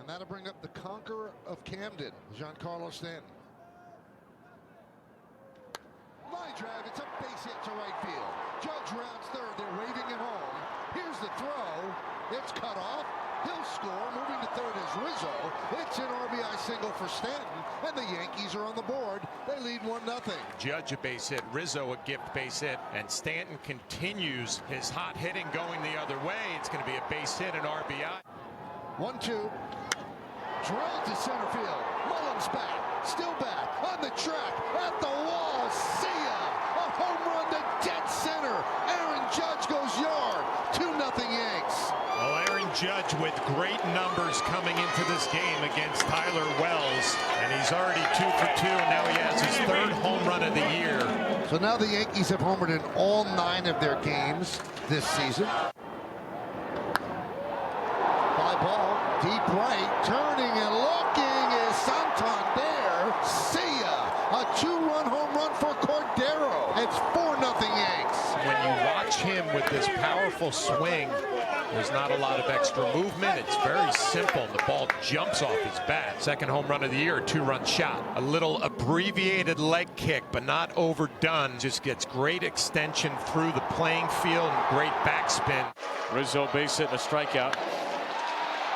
that'll bring up the conqueror of Camden, Giancarlo Stanton. Line drive, it's a base hit to right field. Judge rounds third, they're waving it home. Here's the throw, it's cut off. He'll score, moving to third is Rizzo. It's an RBI single for Stanton, and the Yankees are on the board. They lead 1-0. Judge a base hit, Rizzo a gift base hit, and Stanton continues his hot hitting going the other way. It's going to be a base hit and RBI. 1-2. Drilled to center field. Mullins back, still back, on the track, at the wall. See ya! A home run to dead center. Aaron Judge goes yard. 2-0 Yanks. Well, Aaron Judge with great numbers coming into this game against Tyler Wells, and he's already 2 for 2, and now he has his third home run of the year. So now the Yankees have homered in all 9 of their games this season. Fly ball, deep right, turning and looking is Santander. See ya! A 2-run home run for Cordero. It's 4-0 Yanks. When you watch him with this powerful swing, there's not a lot of extra movement. It's very simple. The ball jumps off his bat. Second home run of the year, a 2-run shot. A little abbreviated leg kick, but not overdone. Just gets great extension through the playing field and great backspin. Rizzo base hit and a strikeout.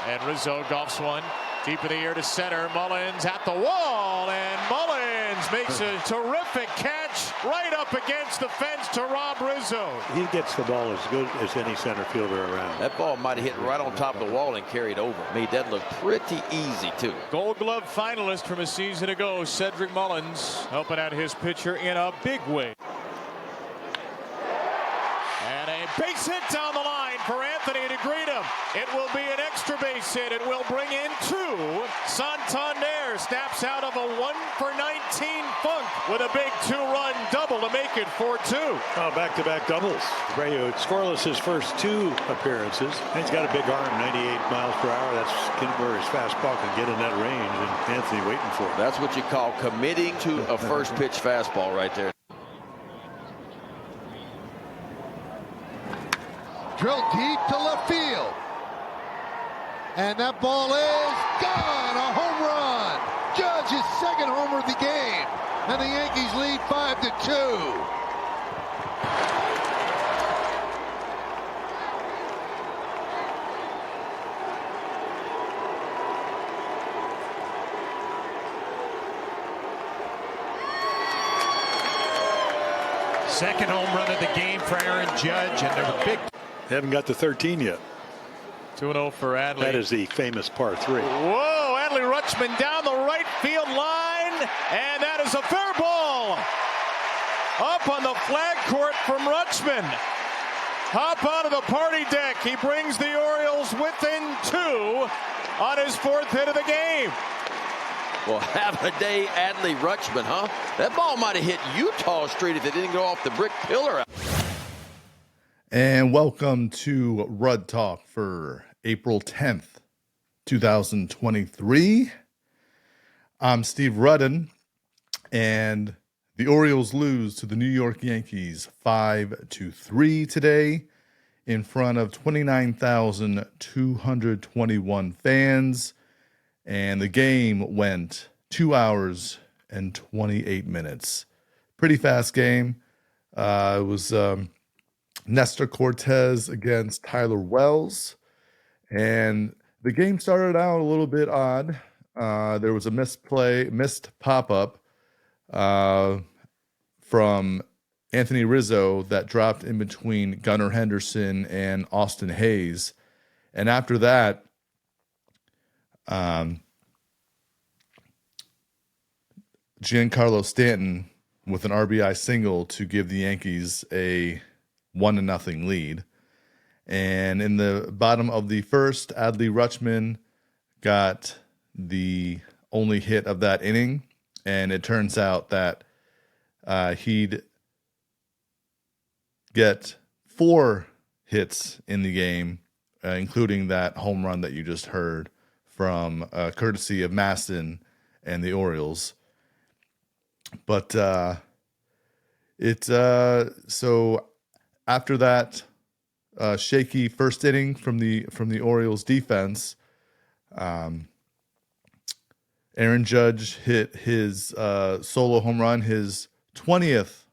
And Rizzo golfs one deep in the air to center. Mullins at the wall, and Mullins makes a terrific catch right up against the fence to rob Rizzo. He gets the ball as good as any center fielder around. That ball might have hit right on top of the wall and carried over. Made that look pretty easy, too. Gold Glove finalist from a season ago, Cedric Mullins, helping out his pitcher in a big way. And a base hit down the line for Anthony to greet him. It will be an extra base hit. It will bring in 2. Santander snaps out of a 1-for-19 funk with a big 2-run double to make it 4-2. Oh, back-to-back doubles. Abreu scoreless his first 2 appearances. And he's got a big arm, 98 miles per hour. That's where his fastball can get in that range, and Anthony waiting for it. That's what you call committing to a first pitch fastball right there. Drilled deep to left field. And that ball is gone. A home run. Judge's second homer of the game. And the Yankees lead 5-2. Second home run of the game for Aaron Judge, and they're big. They haven't got to 13 yet. 2-0 for Adley. That is the famous par 3. Whoa, Adley Rutschman down the right field line, and that is a fair ball. Up on the flag court from Rutschman. Hop onto the party deck. He brings the Orioles within 2 on his 4th hit of the game. Well, have a day, Adley Rutschman, huh? That ball might have hit Utah Street if it didn't go off the brick pillar. And welcome to Rud Talk for April 10th, 2023. I'm Steve Rudden, and the Orioles lose to the New York Yankees 5-3 today in front of 29,221 fans. And the game went 2 hours and 28 minutes. Pretty fast game. It was Nestor Cortez against Tyler Wells. And the game started out a little bit odd. There was a missed pop-up from Anthony Rizzo that dropped in between Gunnar Henderson and Austin Hayes. And after that, Giancarlo Stanton with an RBI single to give the Yankees a 1-0 lead. And in the bottom of the first, Adley Rutschman got the only hit of that inning. And it turns out that he'd get 4 hits in the game, including that home run that you just heard from courtesy of MASN and the Orioles. But so after that shaky first inning from the Orioles defense, Aaron Judge hit his solo home run, his 20th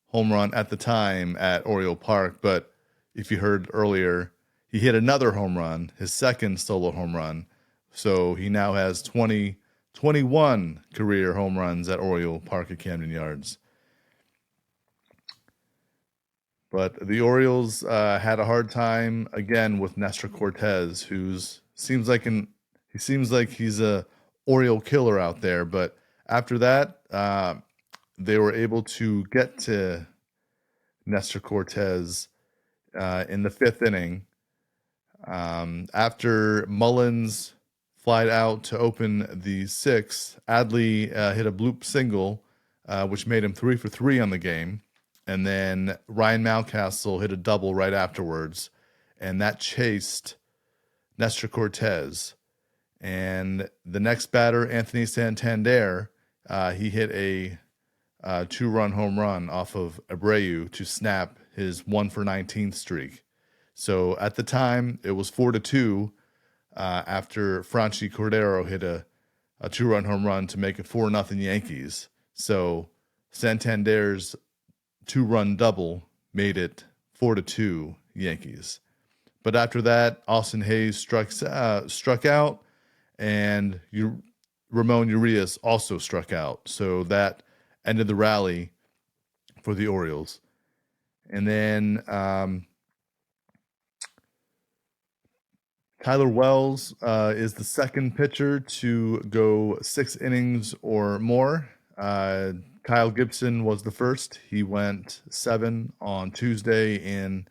home run at the time at Oriole Park. But if you heard earlier, he hit another home run, his second solo home run. So he now has 21 career home runs at Oriole Park at Camden Yards. But the Orioles had a hard time again with Nestor Cortez, seems like he's a Oriole killer out there. But after that, they were able to get to Nestor Cortez in the 5th inning. After Mullins flied out to open the 6th, Adley hit a bloop single, which made him 3 for 3 on the game. And then Ryan Mountcastle hit a double right afterwards, and that chased Nestor Cortez. And the next batter, Anthony Santander, he hit a 2-run home run off of Abreu to snap his 1 for 19 streak. So at the time, it was 4-2 after Franchi Cordero hit a 2-run home run to make it 4-0 Yankees. So Santander's 2-run double made it 4-2 Yankees. But after that, Austin Hayes struck out, and Ramon Urias also struck out. So that ended the rally for the Orioles. And then Tyler Wells is the second pitcher to go 6 innings or more. Kyle Gibson was the first. He went 7 on Tuesday in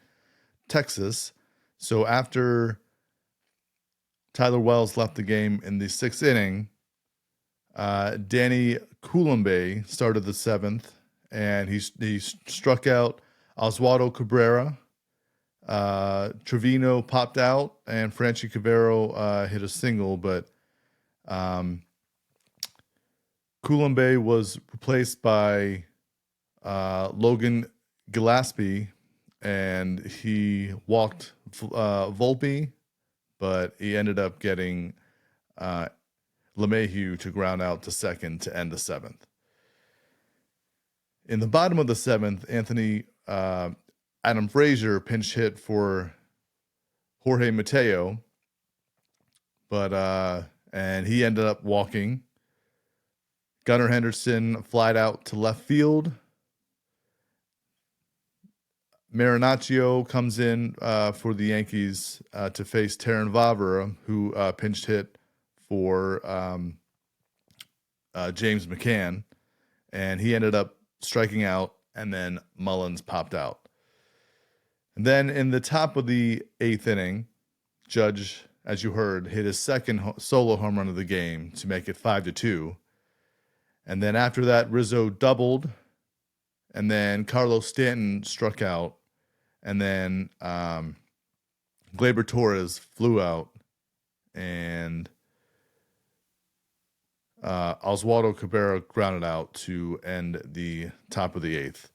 Texas. So after Tyler Wells left the game in the 6th inning, Danny Coulombe started the 7th, and he struck out Oswaldo Cabrera. Trevino popped out, and Franchi Cordero hit a single, but Coulombe was replaced by Logan Gillespie, and he walked Volpe, but he ended up getting LeMahieu to ground out to second to end the 7th. In the bottom of the 7th, Adam Frazier pinch hit for Jorge Mateo, and he ended up walking. Gunnar Henderson flied out to left field. Marinaccio comes in for the Yankees to face Terran Vavra, who pinch hit for James McCann, and he ended up striking out, and then Mullins popped out. And then in the top of the 8th inning, Judge, as you heard, hit his second solo home run of the game to make it 5-2. And then after that, Rizzo doubled, and then Carlos Stanton struck out, and then Gleyber Torres flew out, and Oswaldo Cabrera grounded out to end the top of the 8th.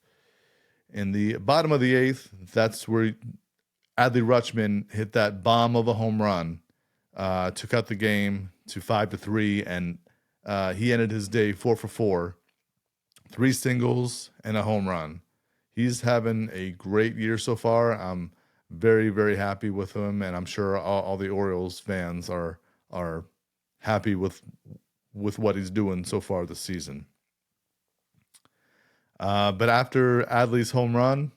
In the bottom of the 8th, that's where Adley Rutschman hit that bomb of a home run to cut the game to 5-3, and he ended his day 4 for 4, 3 singles and a home run. He's having a great year so far. I'm very, very happy with him, and I'm sure all the Orioles fans are happy with what he's doing so far this season. But after Adley's home run,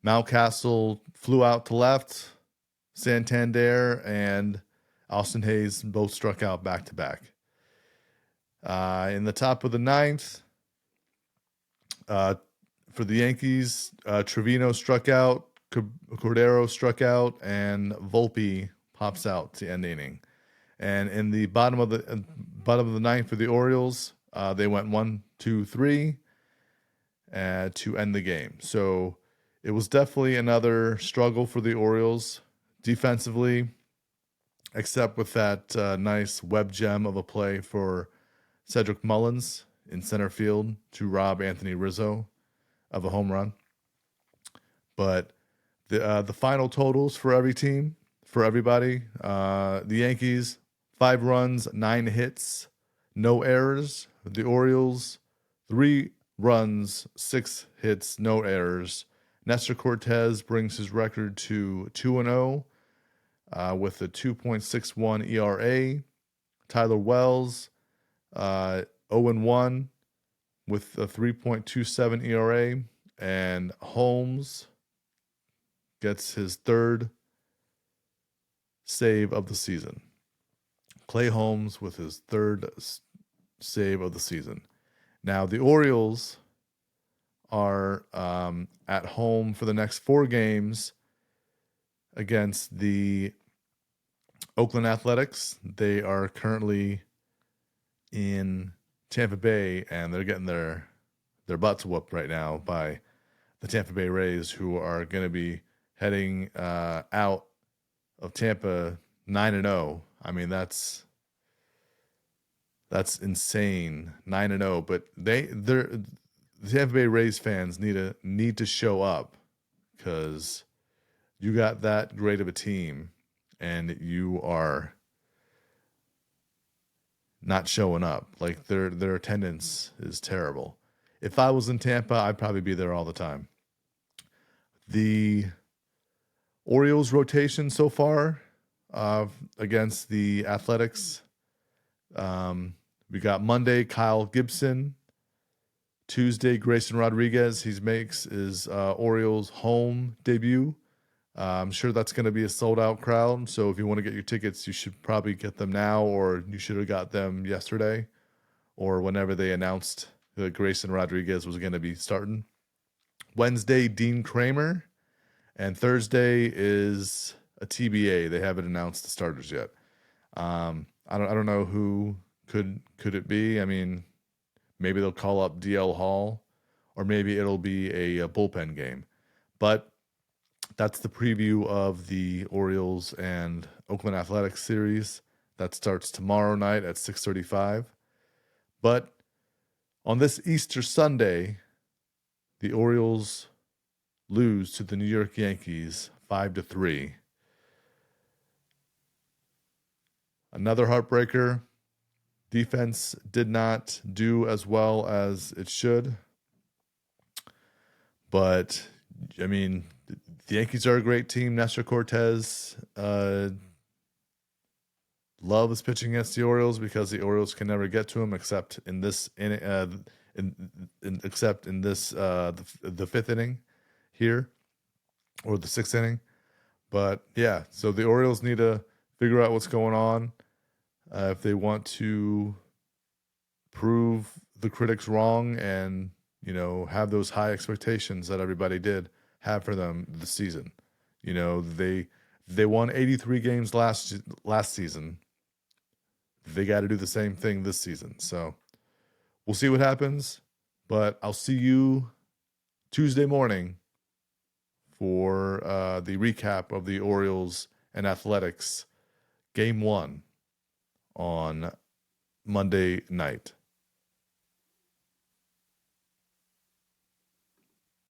Mountcastle flew out to left. Santander and Austin Hayes both struck out back-to-back. In the top of the 9th, for the Yankees, Trevino struck out, Cordero struck out, and Volpe pops out to end the inning. And in the bottom of the 9th for the Orioles, they went 1-2-3 to end the game. So it was definitely another struggle for the Orioles defensively, except with that nice web gem of a play for Cedric Mullins in center field to rob Anthony Rizzo of a home run. But the final totals for every team, for everybody, the Yankees 5 runs, 9 hits, no errors. The Orioles, 3 runs, 6 hits, no errors. Nestor Cortez brings his record to 2-0 with a 2.61 ERA. Tyler Wells, 0-1 with a 3.27 ERA. And Holmes gets his 3rd save of the season. Clay Holmes with his 3rd save of the season. Now, the Orioles are at home for the next 4 games against the Oakland Athletics. They are currently in Tampa Bay, and they're getting their butts whooped right now by the Tampa Bay Rays, who are going to be heading out of Tampa 9-0. I mean, that's insane, 9-0. But the Tampa Bay Rays fans need to show up, because you got that great of a team and you are not showing up. Like, their attendance is terrible. If I was in Tampa, I'd probably be there all the time. The Orioles rotation so far against the Athletics. We got Monday, Kyle Gibson. Tuesday, Grayson Rodriguez. He makes his Orioles home debut. I'm sure that's going to be a sold-out crowd. So if you want to get your tickets, you should probably get them now, or you should have got them yesterday, or whenever they announced that Grayson Rodriguez was going to be starting. Wednesday, Dean Kramer. And Thursday is a TBA. They haven't announced the starters yet. I don't know who could it be. I mean, maybe they'll call up DL Hall, or maybe it'll be a bullpen game. But that's the preview of the Orioles and Oakland Athletics series. That starts tomorrow night at 6:35. But on this Easter Sunday, the Orioles lose to the New York Yankees 5-3. Another heartbreaker. Defense did not do as well as it should. But, I mean, the Yankees are a great team. Nestor Cortez loves pitching against the Orioles, because the Orioles can never get to him except in this the 5th inning here, or the 6th inning. But yeah, so the Orioles need to figure out what's going on if they want to prove the critics wrong, and have those high expectations that everybody did have for them this season. They won 83 games last season. They got to do the same thing this season. So we'll see what happens, but I'll see you Tuesday morning for the recap of the Orioles and Athletics Game 1 on Monday night.